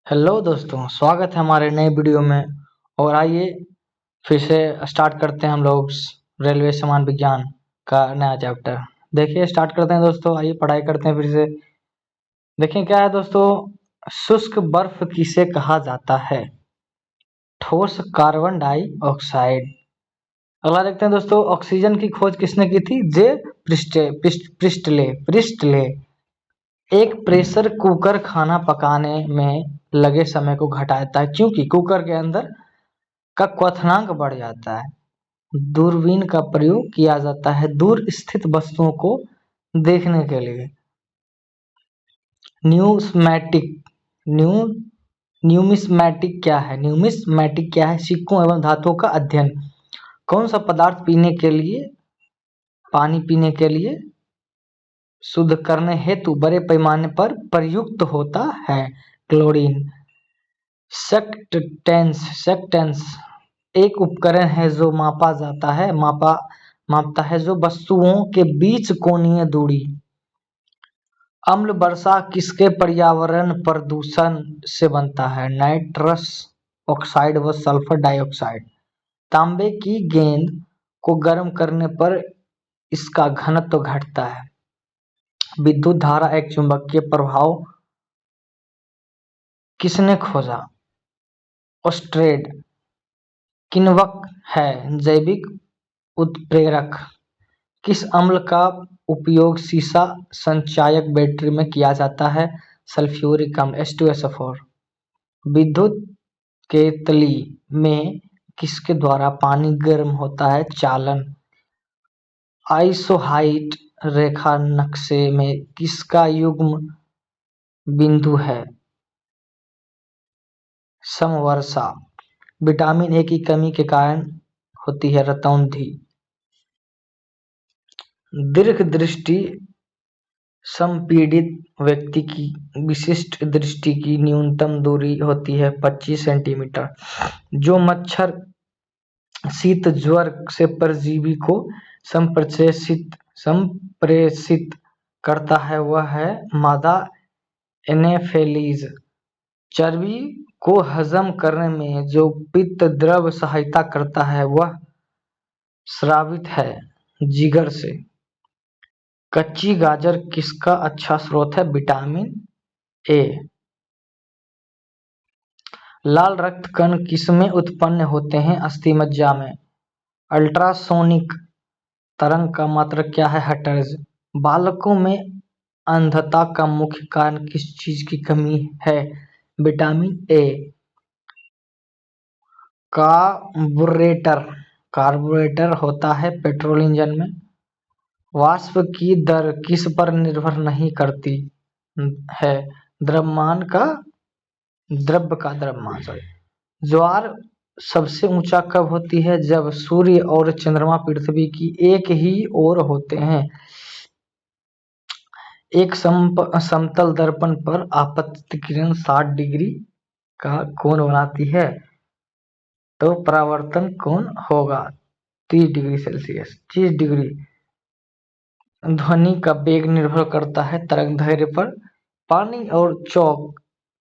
Hello दोस्तों, स्वागत है हमारे नए वीडियो में। और आइए फिर से स्टार्ट करते हैं हम लोग रेलवे सामान विज्ञान का नया चैप्टर। देखिए स्टार्ट करते हैं दोस्तों, आइए पढ़ाई करते हैं फिर से। देखें क्या है दोस्तों, शुष्क बर्फ किसे कहा जाता है? ठोस कार्बन डाइऑक्साइड। अगला देखते हैं दोस्तों, ऑक्सीजन की खोज किसने की थी? जे प्रिस्टले। एक प्रेशर कुकर खाना पकाने में लगे समय को घटाता है क्योंकि कुकर के अंदर का क्वथनांक बढ़ जाता है। दूरबीन का प्रयोग किया जाता है दूर स्थित वस्तुओं को देखने के लिए। न्यूस्मैटिक न्यू न्यूमिस्मैटिक क्या है? न्यूमिस्मैटिक क्या है? सिक्कों एवं धातुओं का अध्ययन। कौन सा पदार्थ पानी पीने के लिए शुद्ध करने हेतु बड़े पैमाने पर प्रयुक्त होता है? क्लोरीन। सेक्टेंस एक उपकरण है जो मापता है जो वस्तुओं के बीच कोणीय दूरी। अम्ल वर्षा किसके पर्यावरण प्रदूषण से बनता है? नाइट्रस ऑक्साइड व सल्फर डाइऑक्साइड। तांबे की गेंद को गर्म करने पर इसका घनत्व घटता है। विद्युत धारा एक चुंबकीय प्रभाव किसने खोजा? ऑस्ट्रेड। किण्वक है जैविक उत्प्रेरक। किस अम्ल का उपयोग सीसा संचायक बैटरी में किया जाता है? सल्फ्यूरिक अम्ल H2SO4। विद्युत केतली में किसके द्वारा पानी गर्म होता है? चालन। आइसोहाइट रेखा नक्शे में किसका युग्म बिंदु है? समवर्षा। विटामिन ए की कमी के कारण होती है रतौंधी। दीर्घ दृष्टि संपीड़ित व्यक्ति की विशिष्ट दृष्टि की न्यूनतम दूरी होती है 25 सेंटीमीटर। जो मच्छर शीत ज्वर से परजीवी को संप्रेषित करता है वह है मादा एनेफेलीज। चर्बी को हजम करने में जो पित्त द्रव सहायता करता है वह स्रावित है जिगर से। कच्ची गाजर किसका अच्छा स्रोत है? Vitamin A. लाल रक्त कण किसमें उत्पन्न होते हैं? अस्थिमज्जा में। अल्ट्रासोनिक तरंग का मात्रक क्या है? हर्ट्ज। बालकों में अंधता का मुख्य कारण किस चीज की कमी है? Vitamin A. कार्बोरेटर होता है पेट्रोल इंजन में। वाष्प की दर किस पर निर्भर नहीं करती है? द्रव्य का द्रव्यमान। ज्वार सबसे ऊंचा कब होती है? जब सूर्य और चंद्रमा पृथ्वी की एक ही ओर होते हैं। एक समतल दर्पण पर आपतित किरण 60 डिग्री का कोण बनाती है तो परावर्तन कोण होगा 30 डिग्री सेल्सियस। 30 डिग्री। ध्वनि का वेग निर्भर करता है तरंग दैर्ध्य पर। पानी और चौक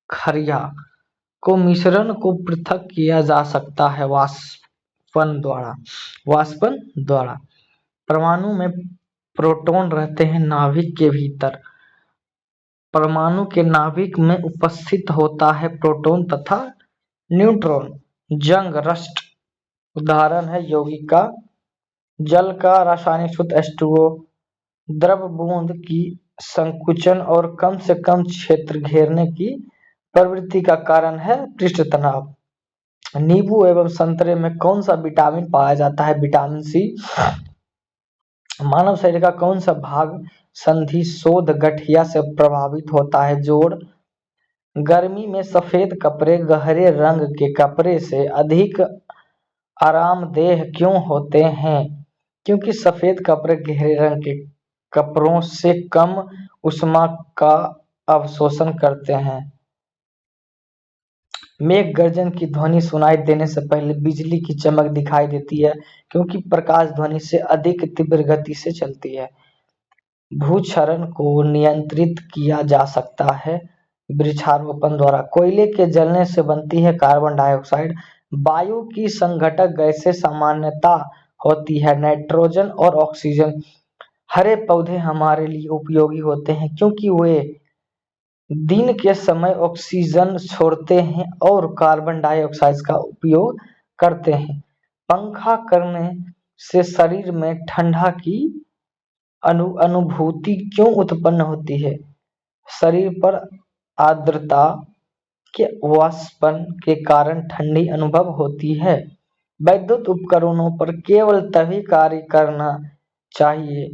खरिया को मिश्रण को पृथक किया जा सकता है वाष्पन द्वारा। परमाणु में प्रोटॉन रहते हैं नाभिक के भीतर। परमाणु के नाभिक में उपस्थित होता है प्रोटॉन तथा न्यूट्रॉन। जंग रस्ट उदाहरण है यौगिक का। जल का रासायनिक सूत्र H2O। द्रव बूंद की संकुचन और कम से कम क्षेत्र घेरने की प्रवृत्ति का कारण है पृष्ठ तनाव। नींबू एवं संतरे में कौन सा विटामिन पाया जाता है? Vitamin C. मानव शरीर का कौन सा भाग संधि शोथ गठिया से प्रभावित होता है? जोड़। गर्मी में सफेद कपड़े गहरे रंग के कपड़े से अधिक आरामदेह क्यों होते हैं? क्योंकि सफेद कपड़े गहरे रंग के कपड़ों से कम ऊष्मा का अवशोषण करते हैं। मेघ गर्जन की ध्वनि सुनाई देने से पहले बिजली की चमक दिखाई देती है क्योंकि प्रकाश ध्वनि से अधिक तीव्र गति से चलती है। भूक्षरण को नियंत्रित किया जा सकता है वृक्षारोपण द्वारा। कोयले के जलने से बनती है कार्बन डाइऑक्साइड। वायु की संघटक गैसें सामान्यता होती है नाइट्रोजन और ऑक्सीजन। हरे पौधे हमारे लिए उपयोगी होते हैं क्योंकि वे दिन के समय ऑक्सीजन छोड़ते हैं और कार्बन डाइऑक्साइड का उपयोग करते हैं। पंखा करने से शरीर में ठंडा की अनुभूति क्यों उत्पन्न होती है? शरीर पर आर्द्रता के वाष्पन के कारण ठंडी अनुभव होती है। वैद्युत उपकरणों पर केवल तभी कार्य करना चाहिए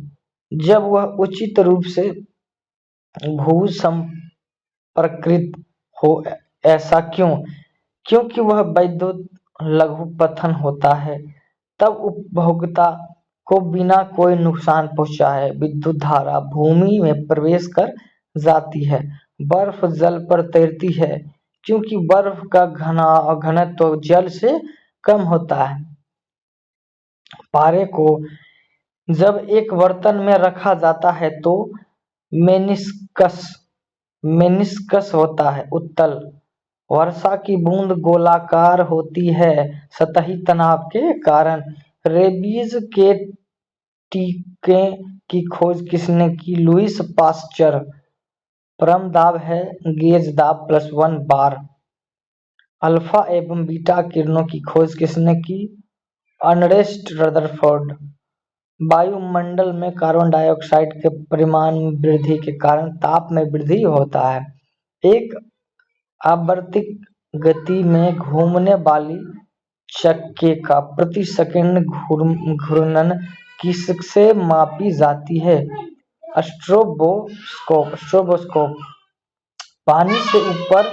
जब वह उचित रूप से भू संपर्कित हो। ऐसा क्यों? क्योंकि वह वैद्युत लघुपथन होता है, तब उपभोक्ता को बिना कोई नुकसान पहुंचाए विद्युत धारा भूमि में प्रवेश कर जाती है। बर्फ जल पर तैरती है क्योंकि बर्फ का घनत्व जल से कम होता है। पारे को जब एक बर्तन में रखा जाता है तो मेनिस्कस होता है उत्तल। वर्षा की बूंद गोलाकार होती है सतही तनाव के कारण। रेबीज के टीके की खोज किसने की? Lewis pasture. परम दाब है गेज दाब +1 बार। अल्फा एवं बीटा किरणों की खोज किसने की? Ernest Rutherford. वायुमंडल में कार्बन डाइऑक्साइड के परिमाण में वृद्धि के कारण ताप में वृद्धि होता है। एक आवर्तिक गति में घूमने वाली चक्के का प्रति सेकंड घूर्णन किससे मापी जाती है? स्ट्रोबोस्कोप। पानी से ऊपर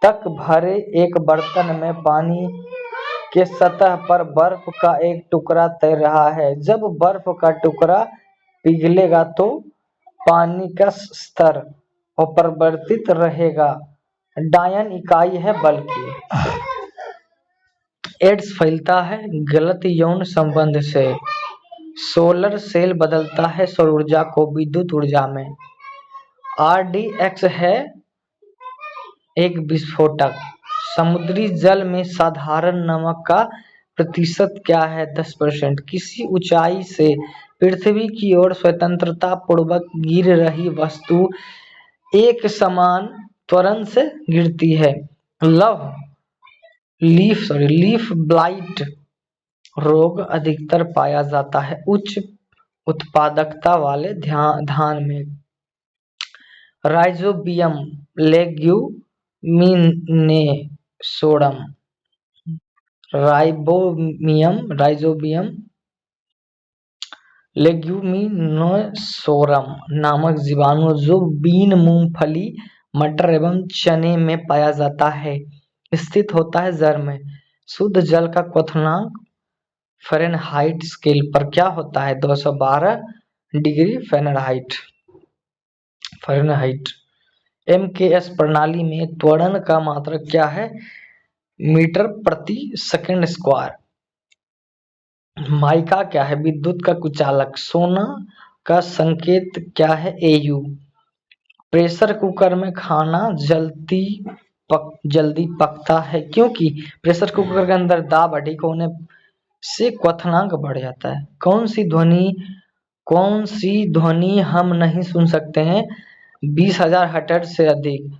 तक भरे एक बर्तन में पानी के सतह पर बर्फ का एक टुकड़ा तैर रहा है। जब बर्फ का टुकड़ा पिघलेगा तो पानी का स्तर अपरिवर्तित रहेगा। डायन इकाई है बल की। एड्स फैलता है गलत यौन संबंध से। सोलर सेल बदलता है सौर ऊर्जा को विद्युत ऊर्जा में। RDX है एक विस्फोटक। समुद्री जल में साधारण नमक का प्रतिशत क्या है? 10%। किसी ऊंचाई से पृथ्वी की ओर स्वतंत्रता पूर्वक गिर रही वस्तु एक समान त्वरण से गिरती है। लीफ ब्लाइट रोग अधिकतर पाया जाता है उच्च उत्पादकता वाले धान में। राइजोबियम लेग्यूमिनेसोरम। राइजोबियम लेग्यूमिनोसोरम नामक जीवाणु जो बीन, मूंगफली, मटर एवं चने में पाया जाता है स्थित होता है जड़ में। शुद्ध जल का क्वथनांक फ़ारेनहाइट स्केल पर क्या होता है? 212 डिग्री फ़ारेनहाइट। MKS प्रणाली में त्वरण का मात्रक क्या है? मीटर प्रति सेकंड स्क्वायर। माइका क्या है? विद्युत का कुचालक। सोना का संकेत क्या है? AU। प्रेशर कुकर में खाना जल्दी पकता है क्योंकि प्रेशर कुकर के अंदर दाब अधिक होने से क्वथनांक बढ़ जाता है। कौन सी ध्वनि हम नहीं सुन सकते हैं 20,000 हर्ट्ज से अधिक?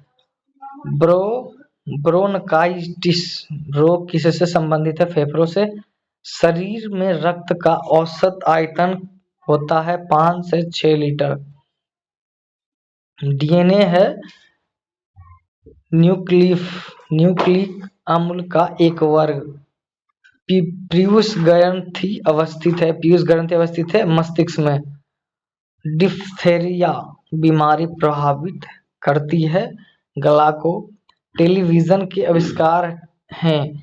ब्रोनकाइटिस रोग किससे संबंधित है? फेफड़ों से। शरीर में रक्त का औसत आयतन होता है 5 से 6 लीटर। DNA है न्यूक्लिक अम्ल का एक वर्ग। पीयूष ग्रंथि अवस्थित है मस्तिष्क में। डिप्थेरिया बीमारी प्रभावित करती है गला को। टेलीविजन के आविष्कार हैं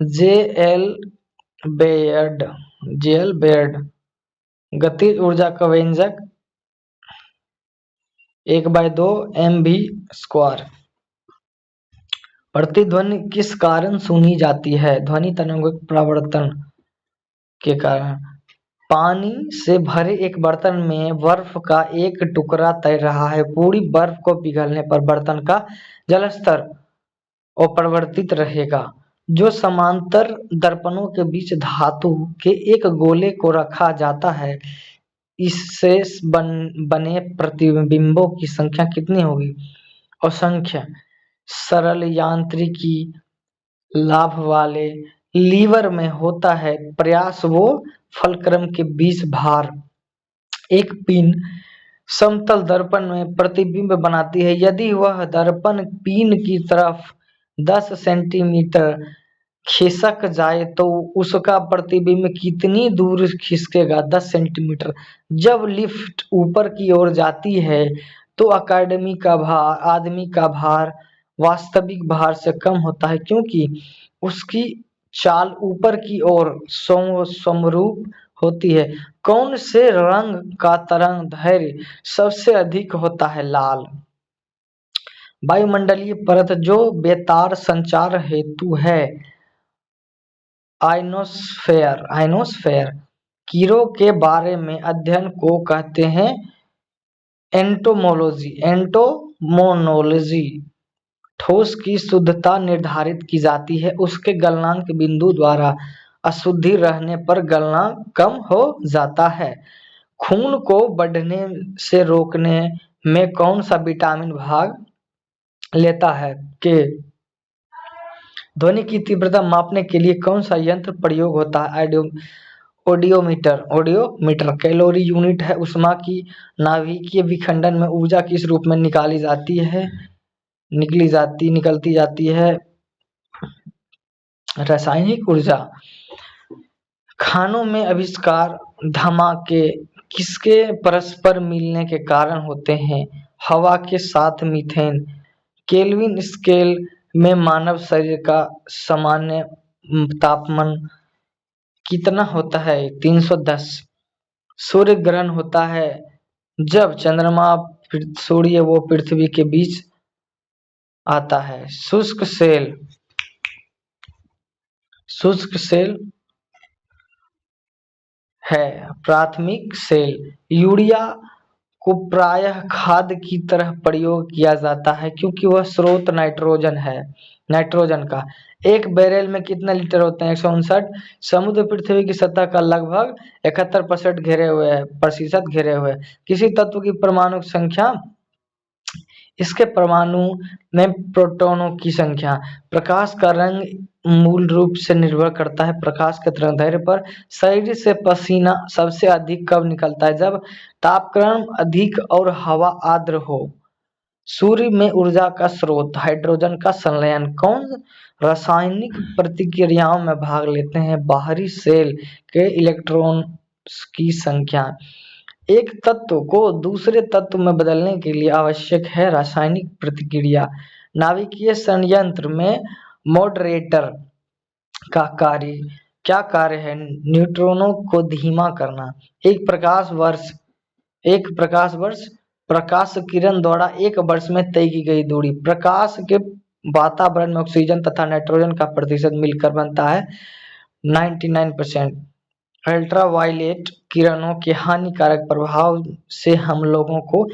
JL बेयर्ड। गतिज ऊर्जा का व्यंजक 1/2 mv²। प्रतिध्वनि किस कारण सुनी जाती है? ध्वनि तरंगों के परावर्तन के कारण। पानी से भरे एक बर्तन में बर्फ का एक टुकड़ा तैर रहा है। पूरी बर्फ को पिघलने पर बर्तन का जलस्तर अपरिवर्तित रहेगा। जो समांतर दर्पणों के बीच धातु के एक गोले को रखा जाता है, इससे बने प्रतिबिंबों की संख्या कितनी होगी? असंख्य। सरल यांत्रिकी लाभ वाले लीवर में होता है प्रयास वो फलक्रम के बीच भार। एक पिन समतल दर्पण में प्रतिबिंब बनाती है। यदि वह दर्पण पिन की तरफ 10 सेंटीमीटर खिसक जाए तो उसका प्रतिबिंब कितनी दूर खिसकेगा? 10 सेंटीमीटर। जब लिफ्ट ऊपर की ओर जाती है तो आदमी का भार वास्तविक भार से कम होता है, क्योंकि उसकी चाल ऊपर की ओर समरूप होती है। कौन से रंग का तरंग दैर्घ्य सबसे अधिक होता है? लाल। वायुमंडलीय परत जो बेतार संचार हेतु है, आयनोस्फेयर। कीड़ों के बारे में अध्ययन को कहते हैं एंटोमोनोलॉजी। ठोस की शुद्धता निर्धारित की जाती है उसके गलनांक बिंदु द्वारा। अशुद्धि रहने पर गलनांक कम हो जाता है। खून को बढ़ने से रोकने में कौन सा विटामिन भाग लेता है? के। ध्वनि की तीव्रता मापने के लिए कौन सा यंत्र प्रयोग होता है? ऑडियोमीटर। कैलोरी यूनिट है ऊष्मा की। नाभिकीय विखंडन में ऊर्जा किस रूप में निकलती जाती है? रासायनिक ऊर्जा। खानों में आविष्कार धमाके किसके परस्पर मिलने के कारण होते हैं? हवा के साथ मीथेन। केल्विन स्केल में मानव शरीर का सामान्य तापमान कितना होता है? 310। सूर्य ग्रहण होता है जब चंद्रमा सूर्य व पृथ्वी के बीच आता है। शुष्क सेल है प्राथमिक सेल। यूरिया को प्रायः खाद की तरह प्रयोग किया जाता है क्योंकि वह स्रोत नाइट्रोजन का। एक बैरल में कितने लीटर होते हैं? 159। समुद्र पृथ्वी की सतह का लगभग 71% प्रतिशत घेरे हुए। किसी तत्व की परमाणु संख्या, इसके परमाणु में प्रोटॉनों की संख्या। प्रकाश का रंग मूल रूप से निर्भर करता है प्रकाश के तरंगदैर्घ्य पर। शरीर से पसीना सबसे अधिक कब निकलता है? जब तापक्रम अधिक और हवा आर्द्र हो। सूर्य में ऊर्जा का स्रोत हाइड्रोजन का संलयन। कौन रासायनिक प्रतिक्रियाओं में भाग लेते हैं? बाहरी शेल के इलेक्ट्रॉन्स की संख्या। एक तत्व को दूसरे तत्व में बदलने के लिए आवश्यक है रासायनिक प्रतिक्रिया। नाभिकीय संयंत्र में मॉडरेटर का क्या कार्य है? न्यूट्रॉनों को धीमा करना। एक प्रकाश वर्ष प्रकाश किरण द्वारा एक वर्ष में तय की गई दूरी। प्रकाश के वातावरण में ऑक्सीजन तथा नाइट्रोजन का प्रतिशत मिलकर बनता है 99%। अल्ट्रावायलेट किरणों के हानिकारक प्रभाव से हम लोगों को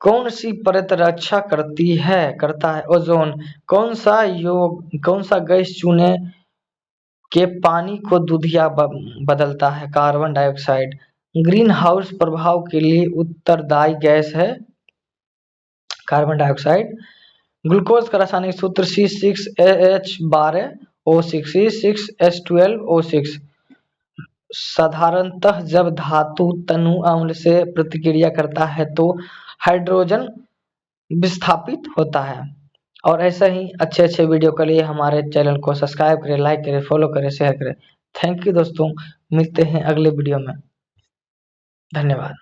कौन सी परत रक्षा करता है? ओजोन। कौन सा गैस चूने के पानी को दूधिया बदलता है? Carbon dioxide. ग्रीन हाउस प्रभाव के लिए उत्तरदायी गैस है कार्बन डाइऑक्साइड। ग्लूकोज का रासायनिक सूत्र C6H12O6 C6H12O6। साधारणतः जब धातु तनु अम्ल से प्रतिक्रिया करता है तो हाइड्रोजन विस्थापित होता है। और ऐसे ही अच्छे वीडियो के लिए हमारे चैनल को सब्सक्राइब करें, लाइक करें, फॉलो करें, शेयर करें। थैंक यू दोस्तों, मिलते हैं अगले वीडियो में। धन्यवाद।